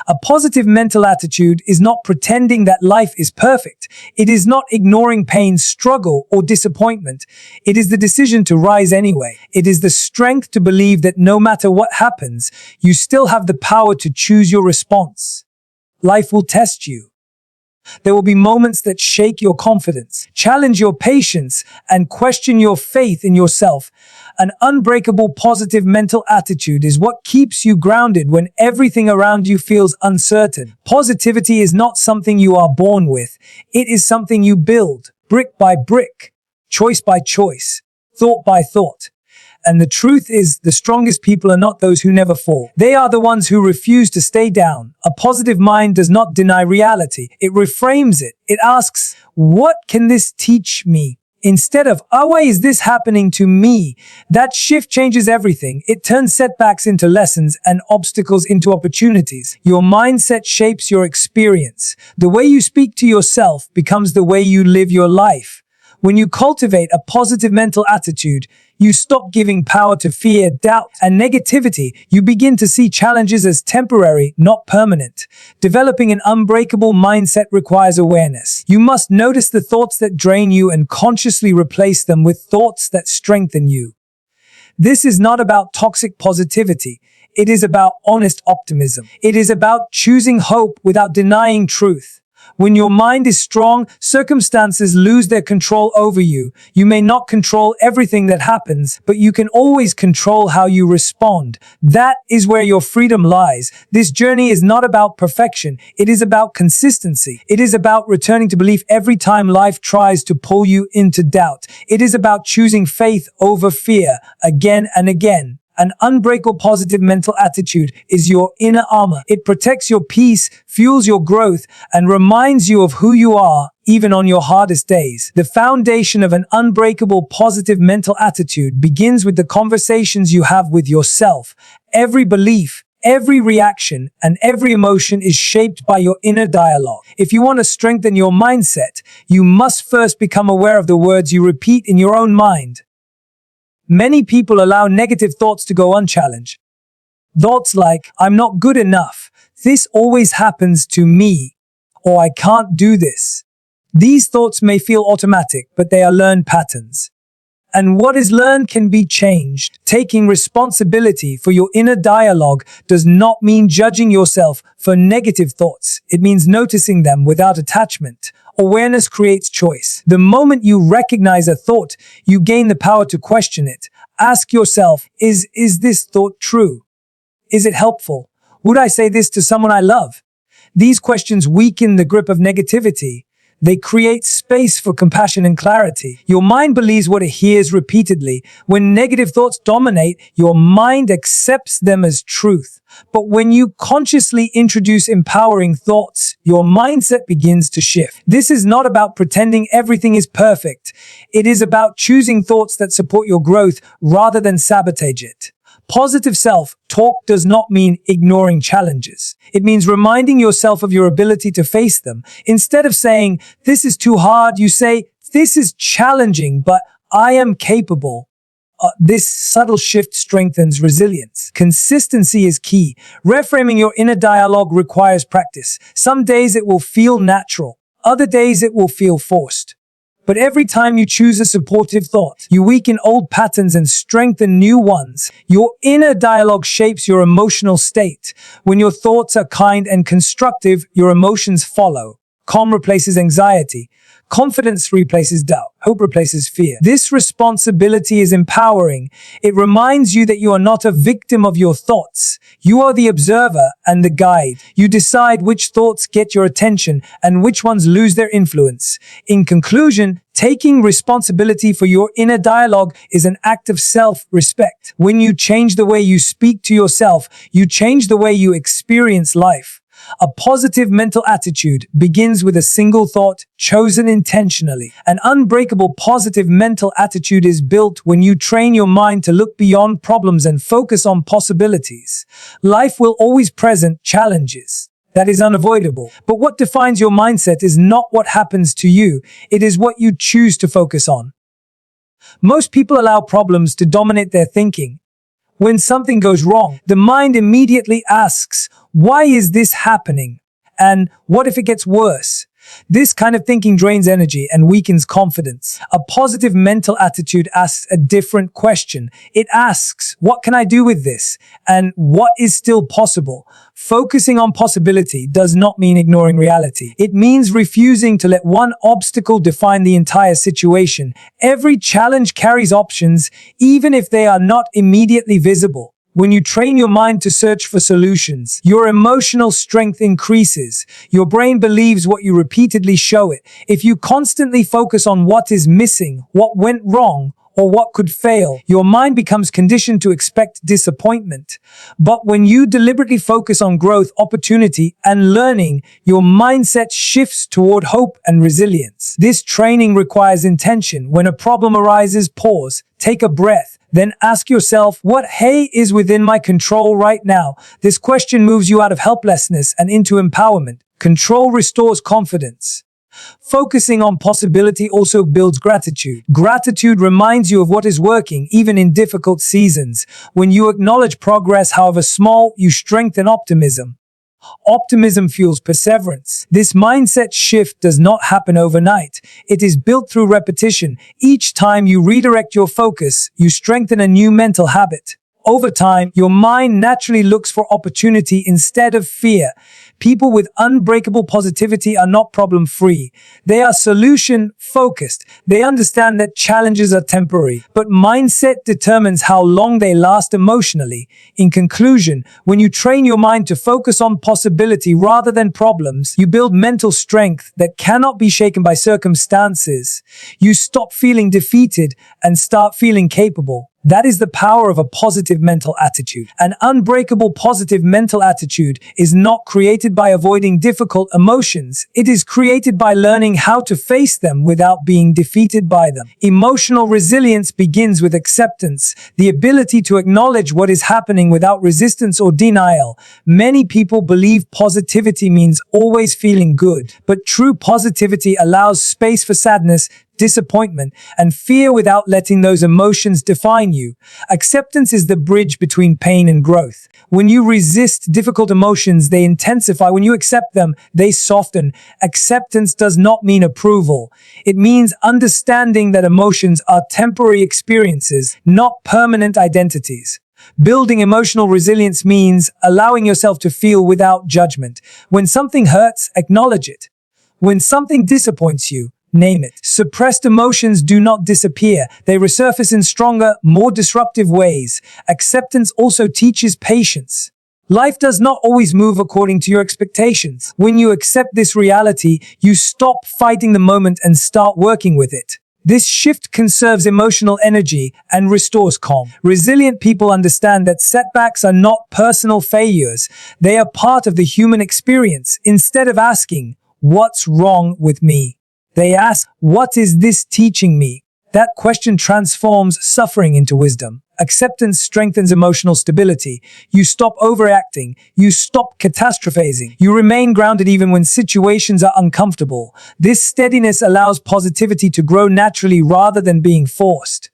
A positive mental attitude is not pretending that life is perfect. It is not ignoring pain, struggle, or disappointment. It is the decision to rise anyway. It is the strength to believe that no matter what happens, you still have the power to choose your response. Life will test you. There will be moments that shake your confidence, challenge your patience, and question your faith in yourself. An unbreakable positive mental attitude is what keeps you grounded when everything around you feels uncertain. Positivity is not something you are born with. It is something you build, brick by brick, choice by choice, thought by thought. And the truth is, the strongest people are not those who never fall. They are the ones who refuse to stay down. A positive mind does not deny reality. It reframes it. It asks, what can this teach me? Instead of, why is this happening to me? That shift changes everything. It turns setbacks into lessons and obstacles into opportunities. Your mindset shapes your experience. The way you speak to yourself becomes the way you live your life. When you cultivate a positive mental attitude, you stop giving power to fear, doubt, and negativity. You begin to see challenges as temporary, not permanent. Developing an unbreakable mindset requires awareness. You must notice the thoughts that drain you and consciously replace them with thoughts that strengthen you. This is not about toxic positivity. It is about honest optimism. It is about choosing hope without denying truth. When your mind is strong, circumstances lose their control over you. You may not control everything that happens, but you can always control how you respond. That is where your freedom lies. This journey is not about perfection. It is about consistency. It is about returning to belief every time life tries to pull you into doubt. It is about choosing faith over fear again and again. An unbreakable positive mental attitude is your inner armor. It protects your peace, fuels your growth, and reminds you of who you are, even on your hardest days. The foundation of an unbreakable positive mental attitude begins with the conversations you have with yourself. Every belief, every reaction, and every emotion is shaped by your inner dialogue. If you want to strengthen your mindset, you must first become aware of the words you repeat in your own mind. Many people allow negative thoughts to go unchallenged. Thoughts like, I'm not good enough, this always happens to me, or I can't do this. These thoughts may feel automatic, but they are learned patterns. And what is learned can be changed. Taking responsibility for your inner dialogue does not mean judging yourself for negative thoughts. It means noticing them without attachment. Awareness creates choice. The moment you recognize a thought, you gain the power to question it. Ask yourself, is this thought true? Is it helpful? Would I say this to someone I love? These questions weaken the grip of negativity. They create space for compassion and clarity. Your mind believes what it hears repeatedly. When negative thoughts dominate, your mind accepts them as truth. But when you consciously introduce empowering thoughts, your mindset begins to shift. This is not about pretending everything is perfect. It is about choosing thoughts that support your growth rather than sabotage it. Positive self-talk does not mean ignoring challenges. It means reminding yourself of your ability to face them. Instead of saying, this is too hard, you say, this is challenging, but I am capable. This subtle shift strengthens resilience. Consistency is key. Reframing your inner dialogue requires practice. Some days it will feel natural. Other days it will feel forced. But every time you choose a supportive thought, you weaken old patterns and strengthen new ones. Your inner dialogue shapes your emotional state. When your thoughts are kind and constructive, your emotions follow. Calm replaces anxiety. Confidence replaces doubt. Hope replaces fear. This responsibility is empowering. It reminds you that you are not a victim of your thoughts. You are the observer and the guide. You decide which thoughts get your attention and which ones lose their influence. In conclusion, taking responsibility for your inner dialogue is an act of self-respect. When you change the way you speak to yourself, you change the way you experience life. A positive mental attitude begins with a single thought, chosen intentionally. An unbreakable positive mental attitude is built when you train your mind to look beyond problems and focus on possibilities. Life will always present challenges. That is unavoidable. But what defines your mindset is not what happens to you. It is what you choose to focus on. Most people allow problems to dominate their thinking. When something goes wrong, the mind immediately asks, Why is this happening? And what if it gets worse? This kind of thinking drains energy and weakens confidence. A positive mental attitude asks a different question. It asks, what can I do with this? And what is still possible? Focusing on possibility does not mean ignoring reality. It means refusing to let one obstacle define the entire situation. Every challenge carries options, even if they are not immediately visible. When you train your mind to search for solutions, your emotional strength increases. Your brain believes what you repeatedly show it. If you constantly focus on what is missing, what went wrong, or what could fail, your mind becomes conditioned to expect disappointment. But when you deliberately focus on growth, opportunity, and learning, your mindset shifts toward hope and resilience. This training requires intention. When a problem arises, pause, take a breath, then ask yourself, what is within my control right now? This question moves you out of helplessness and into empowerment. Control restores confidence. Focusing on possibility also builds gratitude. Gratitude reminds you of what is working, even in difficult seasons. When you acknowledge progress, however small, you strengthen optimism. Optimism fuels perseverance. This mindset shift does not happen overnight. It is built through repetition. Each time you redirect your focus, you strengthen a new mental habit. Over time, your mind naturally looks for opportunity instead of fear. People with unbreakable positivity are not problem-free. They are solution-focused. They understand that challenges are temporary, but mindset determines how long they last emotionally. In conclusion, when you train your mind to focus on possibility rather than problems, you build mental strength that cannot be shaken by circumstances. You stop feeling defeated and start feeling capable. That is the power of a positive mental attitude. An unbreakable positive mental attitude is not created by avoiding difficult emotions. It is created by learning how to face them without being defeated by them. Emotional resilience begins with acceptance, the ability to acknowledge what is happening without resistance or denial. Many people believe positivity means always feeling good, but true positivity allows space for sadness, disappointment, and fear without letting those emotions define you. Acceptance is the bridge between pain and growth. When you resist difficult emotions, they intensify. When you accept them, they soften. Acceptance does not mean approval. It means understanding that emotions are temporary experiences, not permanent identities. Building emotional resilience means allowing yourself to feel without judgment. When something hurts, acknowledge it. When something disappoints you, name it. Suppressed emotions do not disappear. They resurface in stronger, more disruptive ways. Acceptance also teaches patience. Life does not always move according to your expectations. When you accept this reality, you stop fighting the moment and start working with it. This shift conserves emotional energy and restores calm. Resilient people understand that setbacks are not personal failures. They are part of the human experience. Instead of asking, "What's wrong with me?" they ask, "What is this teaching me?" That question transforms suffering into wisdom. Acceptance strengthens emotional stability. You stop overreacting. You stop catastrophizing. You remain grounded even when situations are uncomfortable. This steadiness allows positivity to grow naturally rather than being forced.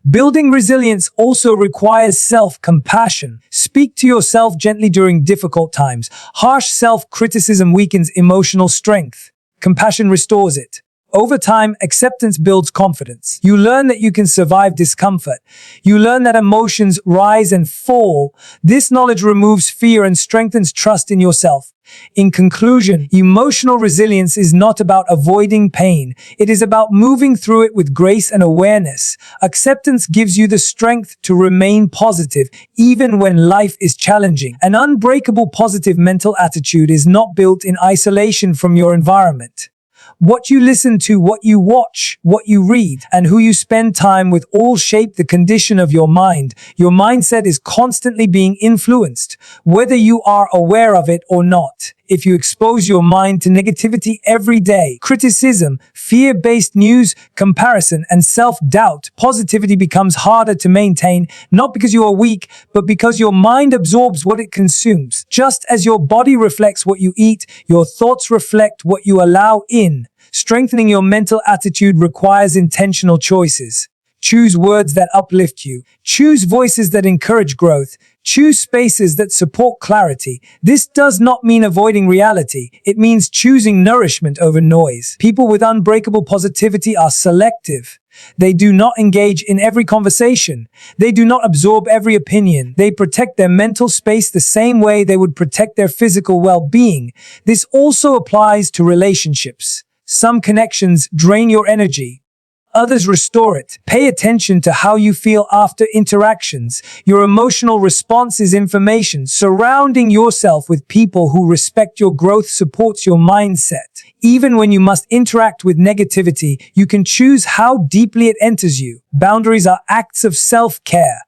Building resilience also requires self-compassion. Speak to yourself gently during difficult times. Harsh self-criticism weakens emotional strength. Compassion restores it. Over time, acceptance builds confidence. You learn that you can survive discomfort. You learn that emotions rise and fall. This knowledge removes fear and strengthens trust in yourself. In conclusion, emotional resilience is not about avoiding pain. It is about moving through it with grace and awareness. Acceptance gives you the strength to remain positive, even when life is challenging. An unbreakable positive mental attitude is not built in isolation from your environment. What you listen to, what you watch, what you read, and who you spend time with all shape the condition of your mind. Your mindset is constantly being influenced, whether you are aware of it or not. If you expose your mind to negativity every day, criticism, fear-based news, comparison, and self-doubt, positivity becomes harder to maintain, not because you are weak, but because your mind absorbs what it consumes. Just as your body reflects what you eat, your thoughts reflect what you allow in. Strengthening your mental attitude requires intentional choices. Choose words that uplift you. Choose voices that encourage growth. Choose spaces that support clarity. This does not mean avoiding reality. It means choosing nourishment over noise. People with unbreakable positivity are selective. They do not engage in every conversation. They do not absorb every opinion. They protect their mental space the same way they would protect their physical well-being. This also applies to relationships. Some connections drain your energy. Others restore it. Pay attention to how you feel after interactions. Your emotional response is information. Surrounding yourself with people who respect your growth supports your mindset. Even when you must interact with negativity, you can choose how deeply it enters you. Boundaries are acts of self-care.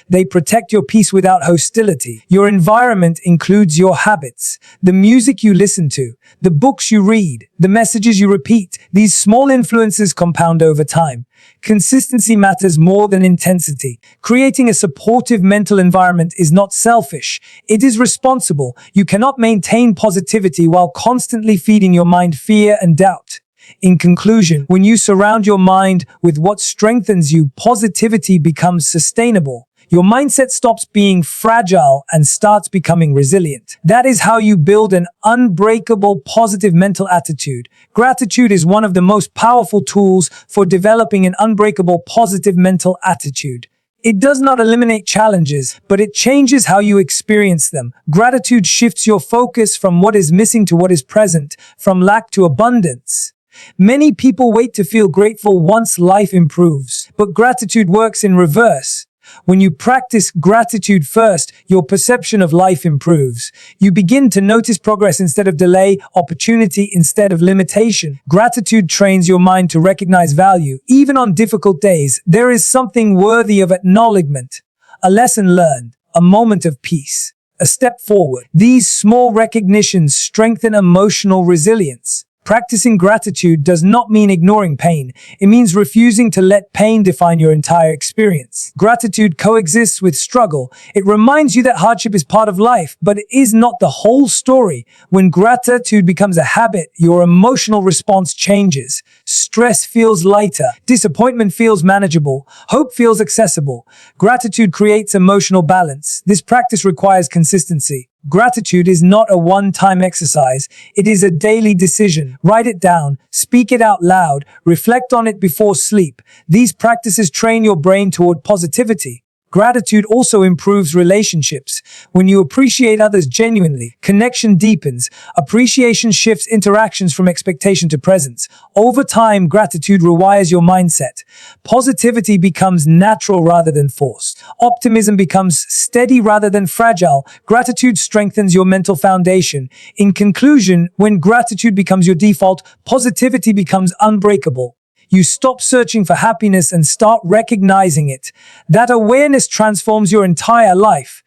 They protect your peace without hostility. Your environment includes your habits, the music you listen to, the books you read, the messages you repeat. These small influences compound over time. Consistency matters more than intensity. Creating a supportive mental environment is not selfish. It is responsible. You cannot maintain positivity while constantly feeding your mind fear and doubt. In conclusion, when you surround your mind with what strengthens you, positivity becomes sustainable. Your mindset stops being fragile and starts becoming resilient. That is how you build an unbreakable positive mental attitude. Gratitude is one of the most powerful tools for developing an unbreakable positive mental attitude. It does not eliminate challenges, but it changes how you experience them. Gratitude shifts your focus from what is missing to what is present, from lack to abundance. Many people wait to feel grateful once life improves, but gratitude works in reverse. When you practice gratitude first, your perception of life improves. You begin to notice progress instead of delay, opportunity instead of limitation. Gratitude trains your mind to recognize value. Even on difficult days, there is something worthy of acknowledgement. A lesson learned, a moment of peace, a step forward. These small recognitions strengthen emotional resilience. Practicing gratitude does not mean ignoring pain. It means refusing to let pain define your entire experience. Gratitude coexists with struggle. It reminds you that hardship is part of life, but it is not the whole story. When gratitude becomes a habit, your emotional response changes. Stress feels lighter. Disappointment feels manageable. Hope feels accessible. Gratitude creates emotional balance. This practice requires consistency. Gratitude is not a one-time exercise. It is a daily decision. Write it down, speak it out loud, reflect on it before sleep. These practices train your brain toward positivity. Gratitude also improves relationships. When you appreciate others genuinely, connection deepens. Appreciation shifts interactions from expectation to presence. Over time, gratitude rewires your mindset. Positivity becomes natural rather than forced. Optimism becomes steady rather than fragile. Gratitude strengthens your mental foundation. In conclusion, when gratitude becomes your default, positivity becomes unbreakable. You stop searching for happiness and start recognizing it. That awareness transforms your entire life.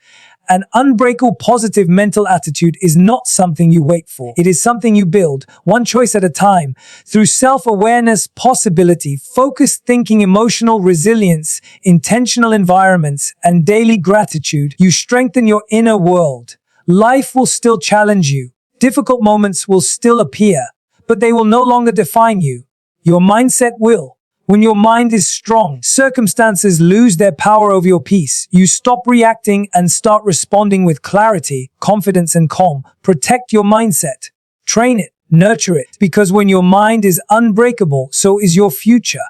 An unbreakable positive mental attitude is not something you wait for. It is something you build, one choice at a time. Through self-awareness, possibility, focused thinking, emotional resilience, intentional environments, and daily gratitude, you strengthen your inner world. Life will still challenge you. Difficult moments will still appear, but they will no longer define you. Your mindset will. When your mind is strong, circumstances lose their power over your peace. You stop reacting and start responding with clarity, confidence, and calm. Protect your mindset. Train it. Nurture it. Because when your mind is unbreakable, so is your future.